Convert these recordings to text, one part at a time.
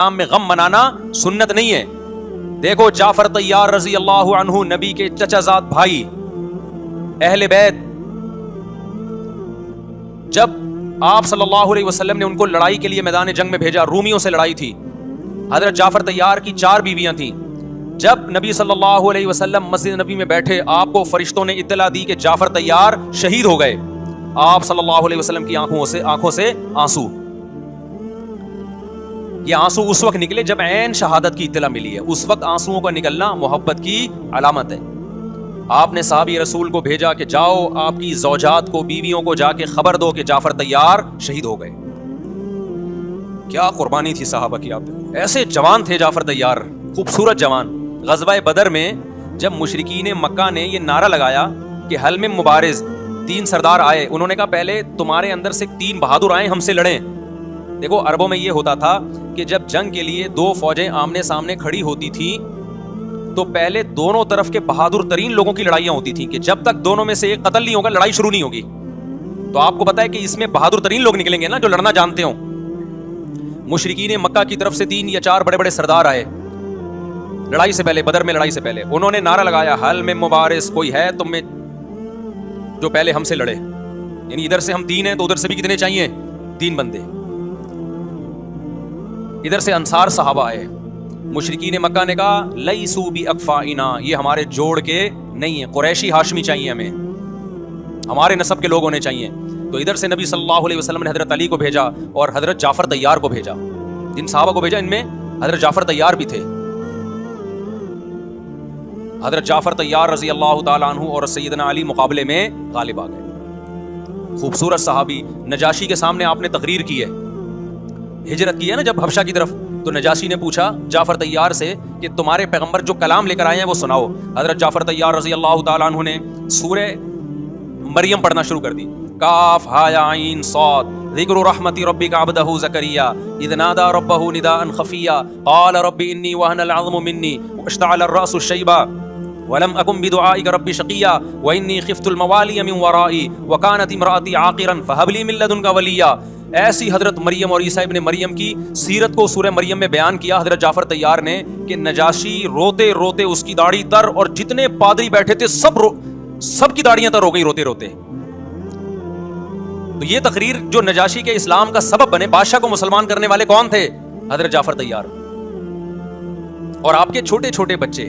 نام میں غم منانا سنت نہیں ہے. دیکھو جعفر طیار رضی اللہ عنہ نبی کے چچا زاد بھائی اہل بیت، جب آپ صلی اللہ علیہ وسلم نے ان کو لڑائی کے لیے میدان جنگ میں بھیجا، رومیوں سے لڑائی تھی، حضرت جعفر طیار کی 4 بیویاں تھیں. جب نبی صلی اللہ علیہ وسلم مسجد نبی میں بیٹھے، آپ کو فرشتوں نے اطلاع دی کہ جعفر طیار شہید ہو گئے. آپ صلی اللہ علیہ وسلم کی آنکھوں سے آنسو. یہ آنسو اس وقت نکلے جب عین شہادت کی اطلاع ملی ہے. اس وقت آنسوؤں کا نکلنا محبت کی علامت ہے. آپ نے صحابی رسول کو بھیجا کہ جاؤ آپ کی زوجات کو، بیویوں کو جا کے خبر دو کہ جعفر طیار شہید ہو گئے. کیا قربانی تھی صحابہ کی. آپ ایسے جوان تھے جعفر طیار، خوبصورت جوان. غزوہ بدر میں جب مشرکین مکہ نے یہ نعرہ لگایا کہ حل میں مبارز، 3 سردار آئے، انہوں نے کہا پہلے تمہارے اندر سے 3 بہادر آئیں ہم سے لڑیں. دیکھو عربوں میں یہ ہوتا تھا کہ جب جنگ کے لیے 2 فوجیں آمنے سامنے کھڑی ہوتی تھیں تو پہلے دونوں طرف کے بہادر ترین لوگوں کی لڑائیاں ہوتی تھیں کہ جب تک دونوں میں سے ایک قتل نہیں ہوگا لڑائی شروع نہیں ہوگی. تو آپ کو پتا ہے کہ اس میں بہادر ترین لوگ نکلیں گے نا، جو لڑنا جانتے ہوں. مشرکین مکہ کی طرف سے 3 یا 4 بڑے بڑے سردار آئے لڑائی سے پہلے، بدر میں لڑائی سے پہلے. انہوں نے نعرہ لگایا حل میں مبارز، کوئی ہے تم میں جو پہلے ہم سے لڑے. یعنی ادھر سے ہم 3 ہیں تو ادھر سے بھی کتنے چاہیے؟ 3 بندے. ادھر سے انصار صحابہ آئے. مشرکین مکہ نے کہا لیسو باکفائنا، یہ ہمارے جوڑ کے نہیں ہیں، قریشی ہاشمی چاہیے، ہمیں ہمارے نسب کے لوگ ہونے چاہیے. تو ادھر سے نبی صلی اللہ علیہ وسلم نے حضرت علی کو بھیجا اور حضرت جعفر طیار کو بھیجا. جن صحابہ کو بھیجا ان میں حضرت جعفر طیار بھی تھے. حضرت جعفر طیار رضی اللہ تعالیٰ عنہ اور سیدنا علی مقابلے میں غالب آ گئے. خوبصورت صحابی. نجاشی کے سامنے آپ نے تقریر کی ہے، ہجرت کی ہے نا جب حبشہ کی طرف، تو نجاشی نے پوچھا جعفر طیار سے کہ تمہارے پیغمبر جو کلام لے کر آئے ہیں وہ سناؤ. حضرت جعفر طیار رضی اللہ تعالیٰ عنہ نے سورہ مریم پڑھنا شروع کر دی. کاف ہا یا عین صاد ذکر رحمت ربک عبدہ زکریا اذ نادى ربہ نداء خفیا قال رب انی وہن العظم منی واشتعل الرأس شیبا ولم اکن بدعائک رب شقیا وانی خفت الموالی من ورائی وکانت امرأتی عاقرا فہب لی من لدنک ولیا. ایسی حضرت مریم اور عیسیٰ ابن مریم کی سیرت کو سورہ مریم میں بیان کیا حضرت جعفر طیار نے کہ نجاشی روتے روتے، اس کی داڑھی تر، اور جتنے پادری بیٹھے تھے سب کی داڑیاں تر ہو گئی روتے روتے. تو یہ تقریر جو نجاشی کے اسلام کا سبب بنے، بادشاہ کو مسلمان کرنے والے کون تھے؟ حضرت جعفر طیار. اور آپ کے چھوٹے چھوٹے بچے،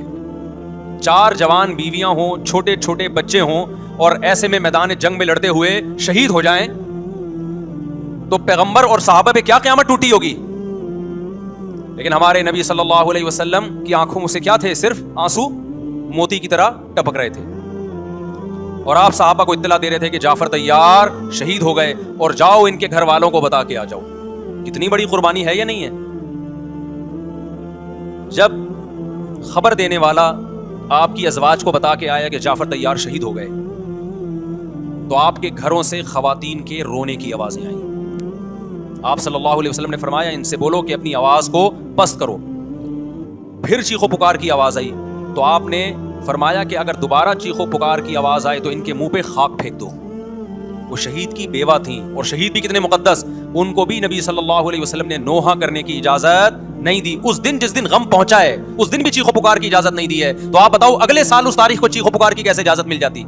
4 جوان بیویاں ہوں، چھوٹے چھوٹے بچے ہوں، اور ایسے میں میدان جنگ میں لڑتے ہوئے شہید ہو جائیں تو پیغمبر اور صحابہ پہ کیا قیامت ٹوٹی ہوگی. لیکن ہمارے نبی صلی اللہ علیہ وسلم کی آنکھوں سے کیا تھے؟ صرف آنسو موتی کی طرح ٹپک رہے تھے. اور آپ صحابہ کو اطلاع دے رہے تھے کہ جعفر طیار شہید ہو گئے اور جاؤ ان کے گھر والوں کو بتا کے آ جاؤ. کتنی بڑی قربانی ہے یا نہیں ہے؟ جب خبر دینے والا آپ کی ازواج کو بتا کے آیا کہ جعفر طیار شہید ہو گئے تو آپ کے گھروں سے خواتین کے رونے کی آوازیں آئیں. آپ صلی اللہ علیہ وسلم نے فرمایا ان سے بولو کہ اپنی آواز کو پست کرو. پھر چیخو پکار کی آواز آئی تو آپ نے فرمایا کہ اگر دوبارہ چیخو پکار کی آواز آئے تو ان کے منہ پہ خاک پھینک دو. وہ شہید کی بیوہ تھیں، اور شہید بھی کتنے مقدس، ان کو بھی نبی صلی اللہ علیہ وسلم نے نوحہ کرنے کی اجازت نہیں دی. اس دن جس دن غم پہنچا ہے اس دن بھی چیخو پکار کی اجازت نہیں دی ہے. تو آپ بتاؤ اگلے سال اس تاریخ کو چیخو پکار کی کیسے اجازت مل جاتی؟